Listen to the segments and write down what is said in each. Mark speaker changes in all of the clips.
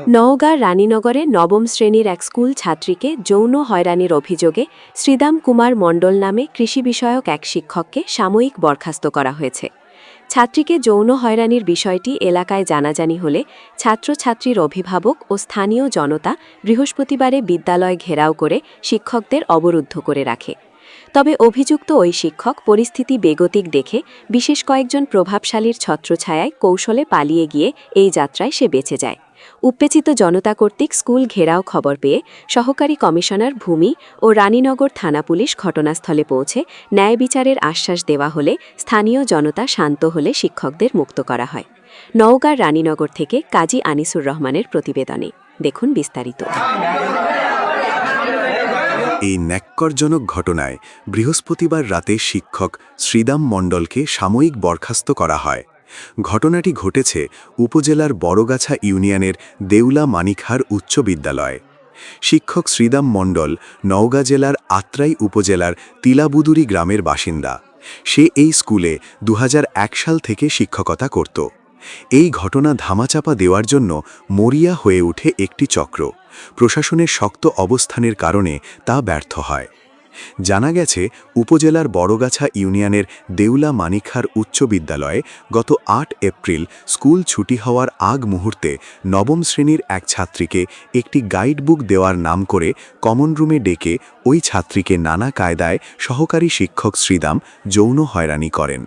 Speaker 1: নওগাঁর রানীনগরে নবম শ্রেণীর এক স্কুল ছাত্রীকে যৌন হয়রানির অভিযোগে শ্রীদাম কুমার মণ্ডল নামে কৃষি বিষয়ক এক শিক্ষককে সাময়িক বরখাস্ত করা হয়েছে। ছাত্রীকে যৌন হয়রানির বিষয়টি এলাকায় জানাজানি হলে ছাত্রছাত্রীর অভিভাবক ও স্থানীয় জনতা বৃহস্পতিবারে বিদ্যালয় ঘেরাও করে শিক্ষকদের অবরুদ্ধ করে রাখে। তবে অভিযুক্ত ওই শিক্ষক পরিস্থিতি বেগতিক দেখে বিশেষ কয়েকজন প্রভাবশালীর ছত্রছায়ায় কৌশলে পালিয়ে গিয়ে এই যাত্রায় সে বেঁচে যায়। উত্তেজিত জনতা কর্তৃক স্কুল ঘেরাও খবর পেয়ে সহকারী কমিশনার ভূমি ও রানীনগর থানা পুলিশ ঘটনাস্থলে পৌঁছে ন্যায় বিচারের আশ্বাস দেওয়া হলে স্থানীয় জনতা শান্ত হলে শিক্ষকদের মুক্ত করা হয়। নওগাঁর রানীনগর থেকে কাজী আনিসুর রহমানের প্রতিবেদনে দেখুন বিস্তারিত।
Speaker 2: এই ন্যাক্কারজনক ঘটনায় বৃহস্পতিবার রাতে শিক্ষক শ্রীদাম মণ্ডলকে সাময়িক বরখাস্ত করা হয়। ঘটনাটি ঘটেছে উপজেলার বড়গাছা ইউনিয়নের দেউলা মানিকহার উচ্চ বিদ্যালয়ে। শিক্ষক শ্রীদাম মণ্ডল নওগাঁ জেলার আত্রাই উপজেলার তিলাবুদুরি গ্রামের বাসিন্দা। সে এই স্কুলে ২০০১ সাল থেকে শিক্ষকতা করত। এই ঘটনা ধামাচাপা দেওয়ার জন্য মরিয়া হয়ে ওঠে একটি চক্র। প্রশাসনের শক্ত অবস্থানের কারণে তা ব্যর্থ হয়। জানা গেছে, উপজেলার বড়গাছা ইউনিয়নের দেউলা মানিকহার উচ্চ বিদ্যালয়ে গত ৮ এপ্রিল স্কুল ছুটি হওয়ার আগ মুহূর্তে নবম শ্রেণীর এক ছাত্রীকে একটি গাইডবুক দেওয়ার নাম করে কমন রুমে ডেকে ওই ছাত্রীকে নানা কায়দায় সহকারী শিক্ষক শ্রীদাম যৌন হয়রানি করেন।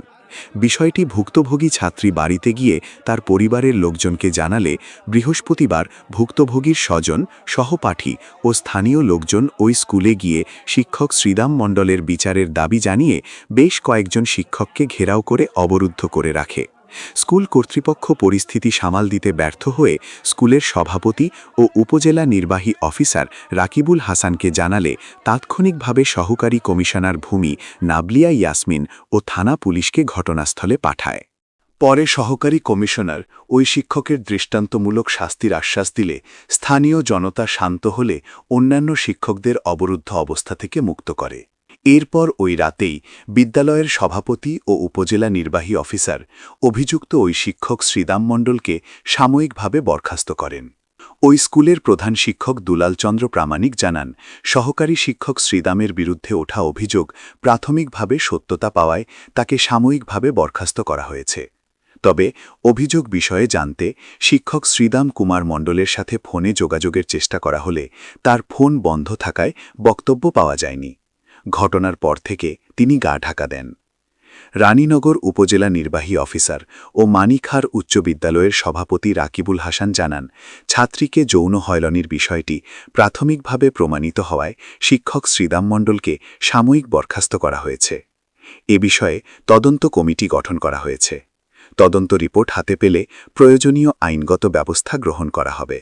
Speaker 2: বিষয়টি ভুক্তভোগী ছাত্রী বাড়িতে গিয়ে তার পরিবারের লোকজনকে জানালে বৃহস্পতিবার ভুক্তভোগীর স্বজন, সহপাঠী ও স্থানীয় লোকজন ওই স্কুলে গিয়ে শিক্ষক শ্রীদাম মণ্ডলের বিচারের দাবি জানিয়ে বেশ কয়েকজন শিক্ষককে ঘেরাও করে অবরুদ্ধ করে রাখে। স্কুল কর্তৃপক্ষ পরিস্থিতি সামাল দিতে ব্যর্থ হয়ে স্কুলের সভাপতি ও উপজেলা নির্বাহী অফিসার রাকিবুল হাসানকে জানালে তাৎক্ষণিকভাবে সহকারী কমিশনার ভূমি নাবলিয়া ইয়াসমিন ও থানা পুলিশকে ঘটনাস্থলে পাঠায়। পরে সহকারী কমিশনার ওই শিক্ষকের দৃষ্টান্তমূলক শাস্তির আশ্বাস দিলে স্থানীয় জনতা শান্ত হলে অন্যান্য শিক্ষকদের অবরুদ্ধ অবস্থা থেকে মুক্ত করে। এরপর ওই রাতেই বিদ্যালয়ের সভাপতি ও উপজেলা নির্বাহী অফিসার অভিযুক্ত ওই শিক্ষক শ্রীদাম মণ্ডলকে সাময়িকভাবে বরখাস্ত করেন। ওই স্কুলের প্রধান শিক্ষক দুলাল চন্দ্র প্রামাণিক জানান, সহকারী শিক্ষক শ্রীদামের বিরুদ্ধে ওঠা অভিযোগ প্রাথমিকভাবে সত্যতা পাওয়ায় তাকে সাময়িকভাবে বরখাস্ত করা হয়েছে। তবে অভিযোগ বিষয়ে জানতে শিক্ষক শ্রীদাম কুমার মণ্ডলের সাথে ফোনে যোগাযোগের চেষ্টা করা হলে তার ফোন বন্ধ থাকায় বক্তব্য পাওয়া যায়নি। ঘটনার পর থেকে তিনি গা ঢাকা দেন। রানীনগর উপজেলা নির্বাহী অফিসার ও মানিকহার উচ্চ বিদ্যালয়ের সভাপতি রাকিবুল হাসান জানান, ছাত্রীকে যৌন হয়রানির বিষয়টি প্রাথমিকভাবে প্রমাণিত হওয়ায় শিক্ষক শ্রীদাম মণ্ডলকে সাময়িক বরখাস্ত করা হয়েছে। এ বিষয়ে তদন্ত কমিটি গঠন করা হয়েছে। তদন্ত রিপোর্ট হাতে পেলে প্রয়োজনীয় আইনগত ব্যবস্থা গ্রহণ করা হবে।